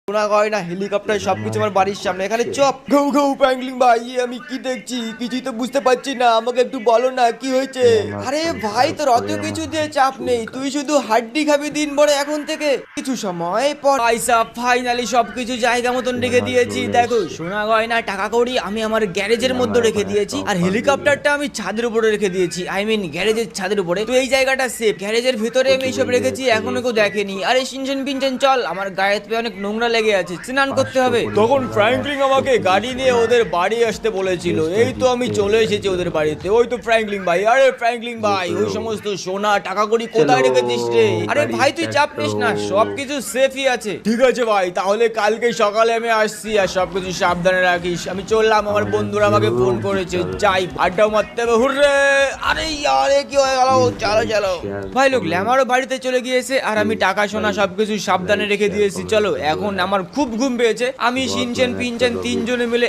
শোনা গয়না হেলিকপ্টার সবকিছু আমার বাড়ির সামনে। এখানে চপ ঘৌ ঘৌ ফ্র্যাঙ্কলিন ভাই, আমি কি দেখছি কিছুই তো বুঝতে পারছি না, আমাকে একটু বলো না কি হয়েছে। আরে ভাই তোর অত কিছু দিয়ে চাপ নেই, তুই শুধু হাড্ডি খাবি দিন ভরে এখন থেকে। কিছু সময় পর আইসা ফাইনালি সবকিছু জায়গা মতন রেখে দিয়েছি। দেখো সোনা গয়না টাকা কড়ি আমি আমার গ্যারেজের মধ্যে রেখে দিয়েছি, আর হেলিকপ্টারটা আমি ছাদের উপরে রেখে দিয়েছি, আই মিন গ্যারেজের ছাদের উপরে। তো এই জায়গাটা সেফ, গ্যারেজের ভিতরে আমি এইসব রেখেছি, এখনো কেউ দেখেনি। আরে সিনচেন পিনচেন চল, আমার গায়েতে অনেক নোংরা লেগে আছে, স্নান করতে হবে। তখন ফ্র্যাঙ্কলিন আমাকে গাড়ি নিয়ে ওদের বাড়ি আসতে বলেছিল, এই তো আমি চলে এসেছি ওদের বাড়িতে। ওই তো ফ্র্যাঙ্কলিন ভাই। আরে ফ্র্যাঙ্কলিন ভাই ওই সমস্ত সোনা টাকা কড়ি কোথায় রেখেছিস রে? আরে ভাই তুই চাপ নিস না, সবকিছু সেফই আছে। ঠিক আছে ভাই, তাহলে কালকে সকালে আমি আসছি, আর সবকিছু সাবধানে রাখিস। আমি চললাম, আমার বন্ধুরা আমাকে ফোন করেছে, যাই আড্ডাও মারতে হবে। হুররে! আরে ইয়ারে কি হয়ে গেল? চলো চলো ভাই, লোক আমারও বাড়িতে চলে গিয়েছে, আর আমি টাকা সোনা সবকিছু সাবধানে রেখে দিয়েছি। চলো এখন আমার খুব ঘুম পেয়েছে, আমি সিনচেন পিনচেন তিনজনে মিলে